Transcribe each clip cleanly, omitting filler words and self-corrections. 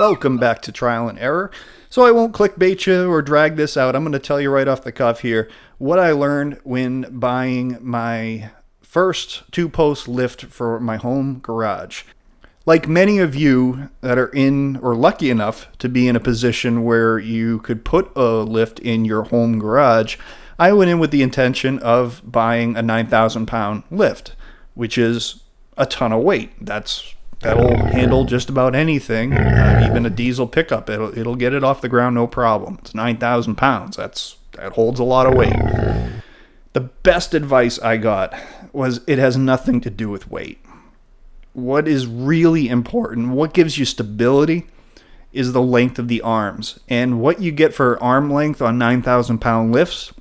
Welcome back to Trial and Error. So I won't clickbait you or drag this out. I'm going to tell you right off the cuff here what I learned when buying my first two-post lift for my home garage. Like many of you that are in or lucky enough to be in a position where you could put a lift in your home garage, I went in with the intention of buying a 9,000 pound lift, which is a ton of weight. That'll handle just about anything, even a diesel pickup. It'll get it off the ground, no problem. It's 9,000 pounds. That holds a lot of weight. The best advice I got was it has nothing to do with weight. What is really important, what gives you stability, is the length of the arms. And what you get for arm length on 9,000 pound lifts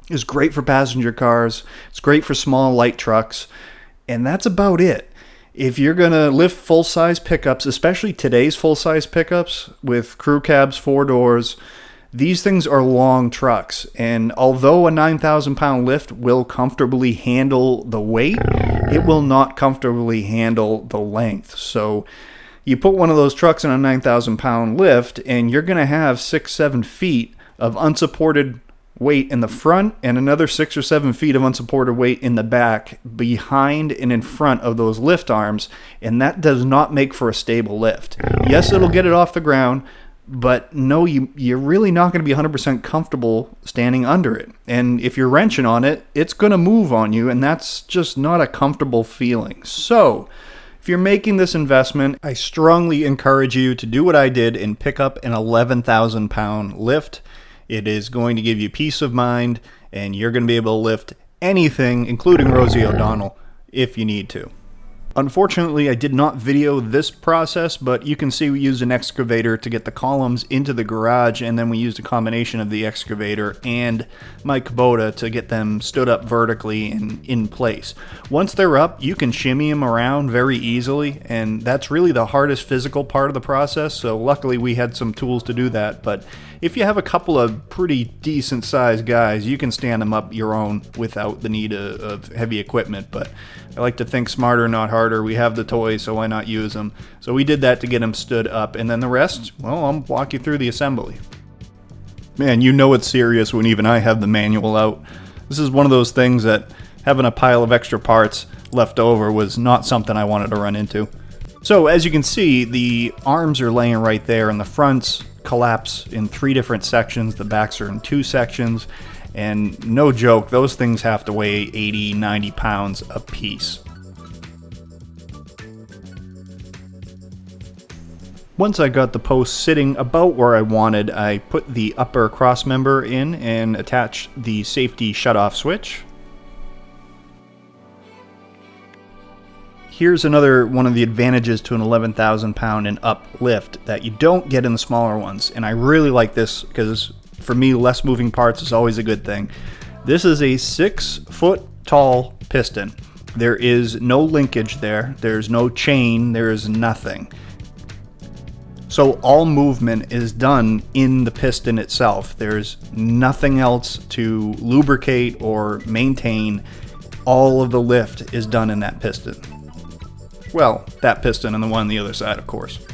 is great for passenger cars. It's great for small, light trucks. And that's about it. If you're going to lift full-size pickups, especially today's full-size pickups with crew cabs, 4 doors, these things are long trucks. And although a 9,000 pound lift will comfortably handle the weight, it will not comfortably handle the length. So you put one of those trucks in a 9,000 pound lift and you're going to have 6-7 feet of unsupported weight in the front and another 6 or 7 feet of unsupported weight in the back, behind and in front of those lift arms, and that does not make for a stable lift. Yes, it'll get it off the ground, but no, you're really not going to be 100% comfortable standing under it. And if you're wrenching on it, it's going to move on you, and that's just not a comfortable feeling. So if you're making this investment, I strongly encourage you to do what I did and pick up an 11,000 pound lift. It is going to give you peace of mind, and you're going to be able to lift anything, including Rosie O'Donnell, if you need to. Unfortunately, I did not video this process, but you can see we used an excavator to get the columns into the garage, and then we used a combination of the excavator and my Kubota to get them stood up vertically and in place. Once they're up, you can shimmy them around very easily, and that's really the hardest physical part of the process, so luckily we had some tools to do that. But if you have a couple of pretty decent sized guys, you can stand them up your own without the need of heavy equipment. But I like to think smarter, not harder. We have the toys, so why not use them? So we did that to get them stood up, and then the rest, well, I'll walk you through the assembly. Man, you know it's serious when even I have the manual out. This is one of those things that having a pile of extra parts left over was not something I wanted to run into. So as you can see, the arms are laying right there, and the fronts collapse in 3 different sections. The backs are in 2 sections, and no joke, those things have to weigh 80-90 pounds a piece. Once I got the post sitting about where I wanted, I put the upper cross member in and attached the safety shutoff switch. Here's another one of the advantages to an 11,000 pound and up lift that you don't get in the smaller ones. And I really like this because for me, less moving parts is always a good thing. This is a 6-foot tall piston. There is no linkage there. There's no chain. There is nothing. So all movement is done in the piston itself. There's nothing else to lubricate or maintain. All of the lift is done in that piston. Well, that piston and the one on the other side, of course.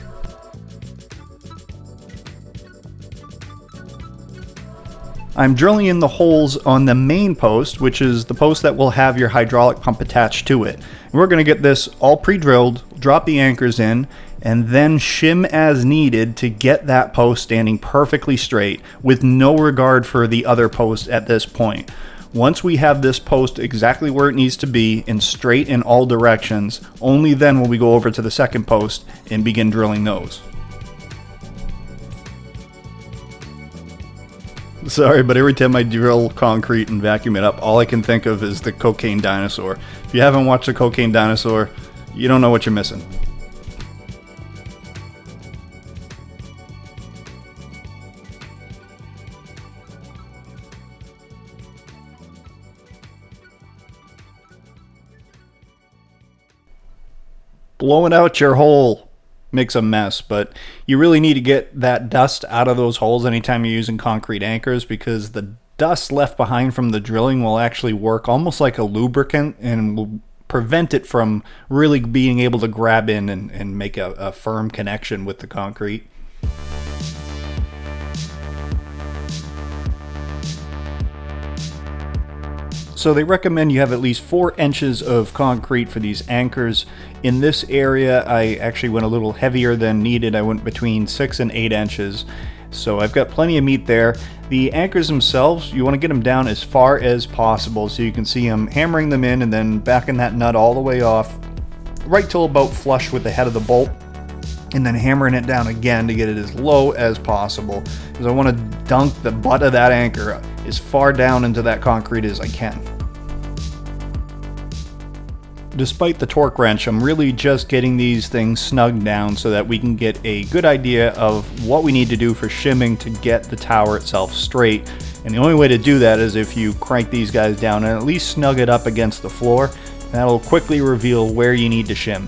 I'm drilling in the holes on the main post, which is the post that will have your hydraulic pump attached to it. And we're going to get this all pre-drilled, drop the anchors in, and then shim as needed to get that post standing perfectly straight with no regard for the other post at this point. Once we have this post exactly where it needs to be and straight in all directions, only then will we go over to the second post and begin drilling those. Sorry, but every time I drill concrete and vacuum it up, all I can think of is the cocaine dinosaur. If you haven't watched the cocaine dinosaur, you don't know what you're missing. Blowing out your hole makes a mess, but you really need to get that dust out of those holes anytime you're using concrete anchors, because the dust left behind from the drilling will actually work almost like a lubricant and will prevent it from really being able to grab in and make a firm connection with the concrete. So they recommend you have at least 4 inches of concrete for these anchors. In this area, I actually went a little heavier than needed. I went between 6 and 8 inches. So I've got plenty of meat there. The anchors themselves, you want to get them down as far as possible so you can see them hammering them in and then backing that nut all the way off, right till about flush with the head of the bolt, and then hammering it down again to get it as low as possible, because I want to dunk the butt of that anchor as far down into that concrete as I can. Despite the torque wrench, I'm really just getting these things snugged down so that we can get a good idea of what we need to do for shimming to get the tower itself straight. And the only way to do that is if you crank these guys down and at least snug it up against the floor. That'll quickly reveal where you need to shim.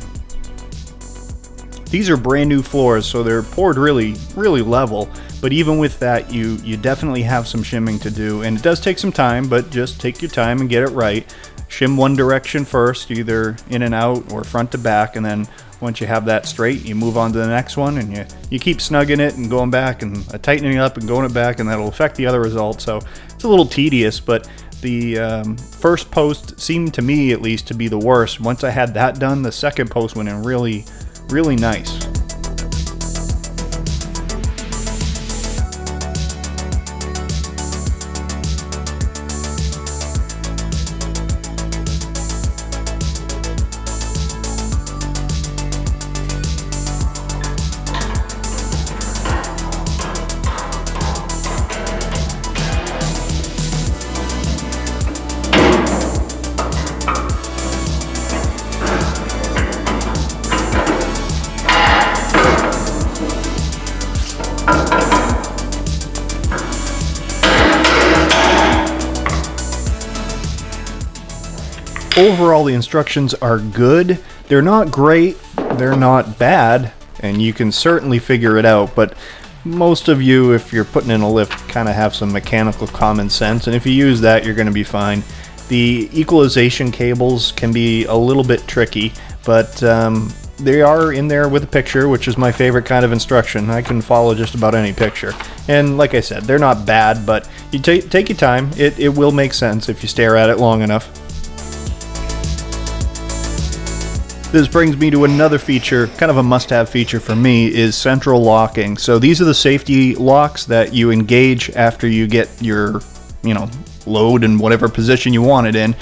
These are brand new floors, so they're poured really level, but even with that, you definitely have some shimming to do, and it does take some time, but just take your time and get it right. Shim one direction first, either in and out or front to back, and then once you have that straight, you move on to the next one, and you keep snugging it and going back and tightening it up and going it back, and that'll affect the other result. So it's a little tedious, but the first post seemed to me at least to be the worst. Once I had that done, the second post went in really nice. Overall, the instructions are good. They're not great, they're not bad, and you can certainly figure it out, but most of you, if you're putting in a lift, kind of have some mechanical common sense, and if you use that, you're going to be fine. The equalization cables can be a little bit tricky, but they are in there with a picture, which is my favorite kind of instruction. I can follow just about any picture. And like I said, they're not bad, but you take your time. It will make sense if you stare at it long enough. This brings me to another feature, kind of a must-have feature for me, is central locking. So these are the safety locks that you engage after you get your, load in whatever position you want it in.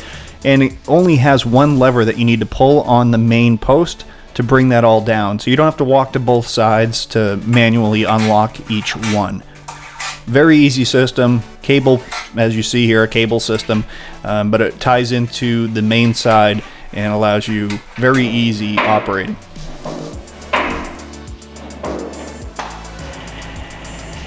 And it only has one lever that you need to pull on the main post to bring that all down. So you don't have to walk to both sides to manually unlock each one. Very easy system. Cable, as you see here, a cable system, but it ties into the main side and allows you very easy operating.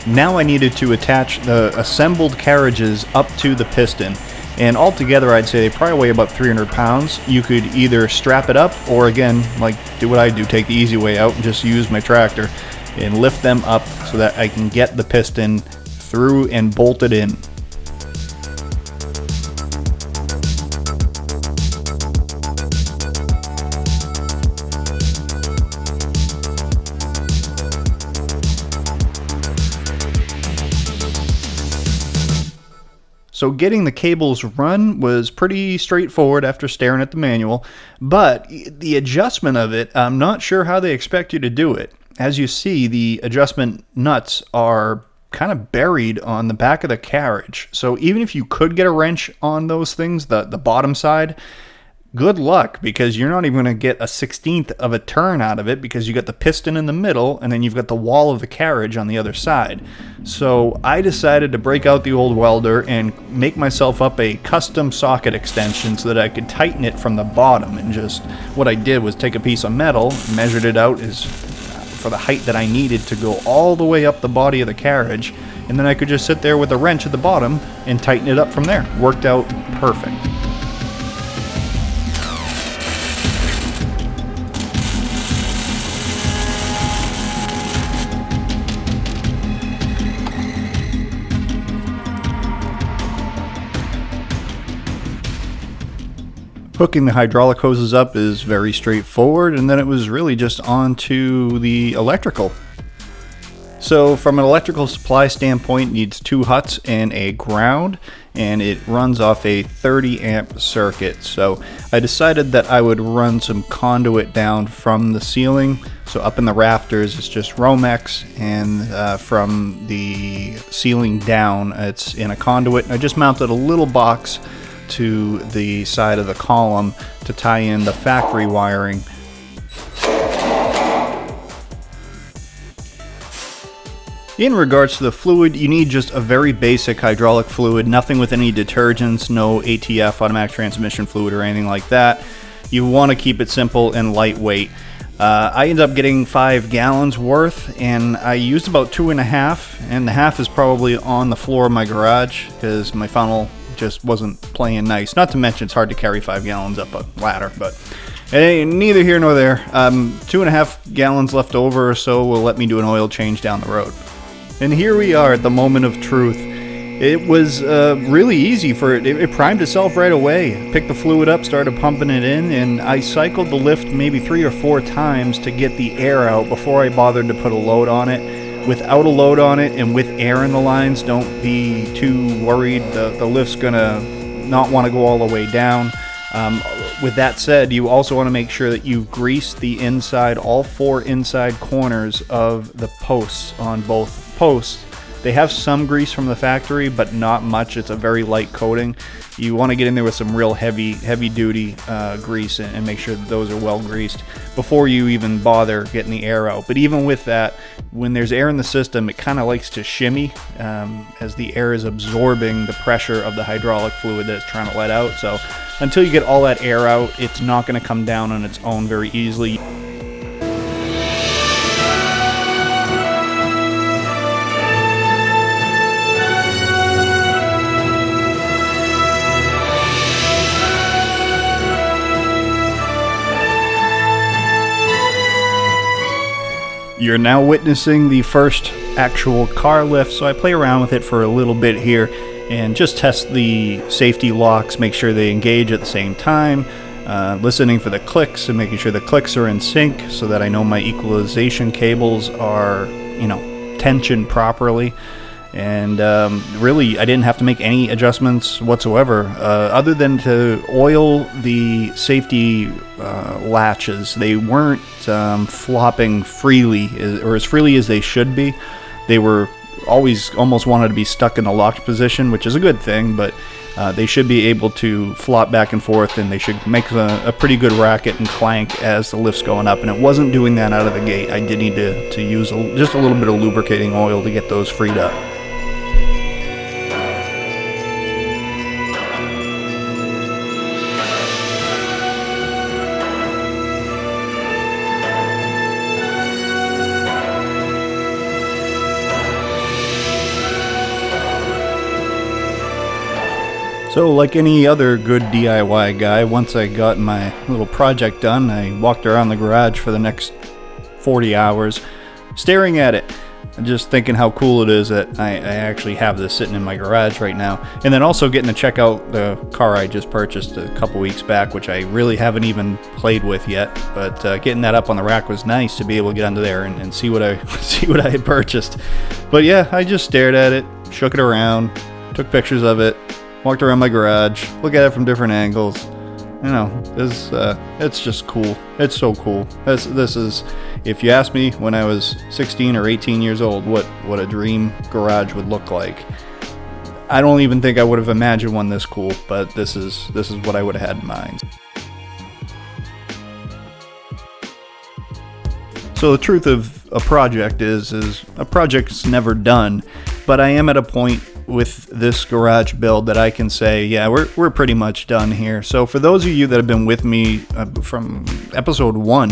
Now I needed to attach the assembled carriages up to the piston, and altogether I'd say they probably weigh about 300 pounds. You could either strap it up or, again, like do what I do, take the easy way out and just use my tractor and lift them up so that I can get the piston through and bolt it in. So getting the cables run was pretty straightforward after staring at the manual, but the adjustment of it, I'm not sure how they expect you to do it. As you see, the adjustment nuts are kind of buried on the back of the carriage. So even if you could get a wrench on those things, the bottom side, good luck, because you're not even going to get a 1/16th of a turn out of it, because you got the piston in the middle and then you've got the wall of the carriage on the other side. So I decided to break out the old welder and make myself up a custom socket extension so that I could tighten it from the bottom. And just what I did was take a piece of metal, measured it out as for the height that I needed to go all the way up the body of the carriage, and then I could just sit there with a wrench at the bottom and tighten it up from there. Worked out perfect. Hooking the hydraulic hoses up is very straightforward, and then it was really just on to the electrical. So from an electrical supply standpoint, it needs 2 huts and a ground, and it runs off a 30 amp circuit. So I decided that I would run some conduit down from the ceiling. So up in the rafters it's just Romex, and from the ceiling down it's in a conduit. I just mounted a little box to the side of the column to tie in the factory wiring. In regards to the fluid, you need just a very basic hydraulic fluid, nothing with any detergents, no ATF, automatic transmission fluid, or anything like that. You want to keep it simple and lightweight. I ended up getting 5 gallons worth, and I used about 2.5, and the half is probably on the floor of my garage because my funnel just wasn't playing nice. Not to mention it's hard to carry 5 gallons up a ladder, but neither here nor there. 2.5 gallons left over or so will let me do an oil change down the road. And here we are at the moment of truth. It was really easy for it. It primed itself right away. Picked the fluid up, started pumping it in, and I cycled the lift maybe 3 or 4 times to get the air out before I bothered to put a load on it. Without a load on it and with air in the lines, don't be too worried. The lift's gonna not want to go all the way down. With that said, you also want to make sure that you've greased the inside, all 4 inside corners of the posts on both posts. They have some grease from the factory, but not much. It's a very light coating. You want to get in there with some real heavy duty grease and make sure that those are well greased before you even bother getting the air out. But even with that, when there's air in the system, it kind of likes to shimmy as the air is absorbing the pressure of the hydraulic fluid that it's trying to let out. So until you get all that air out, it's not going to come down on its own very easily. You're now witnessing the first actual car lift, so I play around with it for a little bit here and just test the safety locks, make sure they engage at the same time, listening for the clicks and making sure the clicks are in sync so that I know my equalization cables are, tensioned properly. And really, I didn't have to make any adjustments whatsoever, other than to oil the safety latches. They weren't flopping freely, or as freely as they should be. They were always almost wanted to be stuck in a locked position, which is a good thing, but they should be able to flop back and forth, and they should make a pretty good racket and clank as the lift's going up. And it wasn't doing that out of the gate. I did need to use just a little bit of lubricating oil to get those freed up. So like any other good DIY guy, once I got my little project done, I walked around the garage for the next 40 hours staring at it and just thinking how cool it is that I actually have this sitting in my garage right now. And then also getting to check out the car I just purchased a couple weeks back, which I really haven't even played with yet. But getting that up on the rack was nice to be able to get under there and see what I had purchased. But yeah, I just stared at it, shook it around, took pictures of it, walked around my garage, look at it from different angles. It's just cool. It's so cool. This is, if you asked me when I was 16 or 18 years old what a dream garage would look like, I don't even think I would have imagined one this cool, but this is what I would have had in mind. So the truth of a project is a project's never done, but I am at a point with this garage build that I can say, yeah, we're pretty much done here. So for those of you that have been with me from episode 1,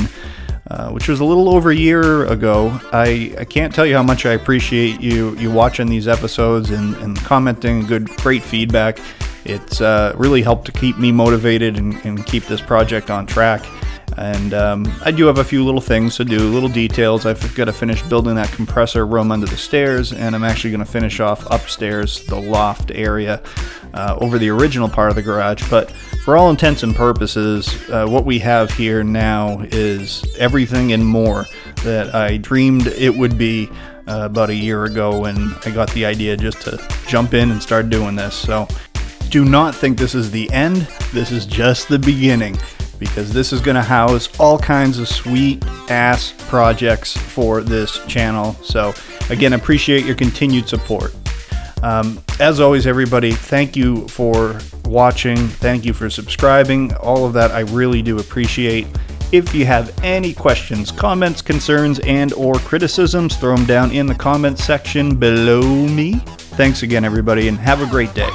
which was a little over a year ago, I can't tell you how much I appreciate you watching these episodes and commenting great feedback. It's really helped to keep me motivated and keep this project on track. And I do have a few little things to do, little details. I've got to finish building that compressor room under the stairs, and I'm actually going to finish off upstairs, the loft area, over the original part of the garage. But for all intents and purposes, what we have here now is everything and more that I dreamed it would be about a year ago when I got the idea just to jump in and start doing this. So do not think this is the end. This is just the beginning, because this is going to house all kinds of sweet ass projects for this channel. So again, appreciate your continued support. As always, everybody, thank you for watching. Thank you for subscribing. All of that I really do appreciate. If you have any questions, comments, concerns, and or criticisms, throw them down in the comments section below me. Thanks again, everybody, and have a great day.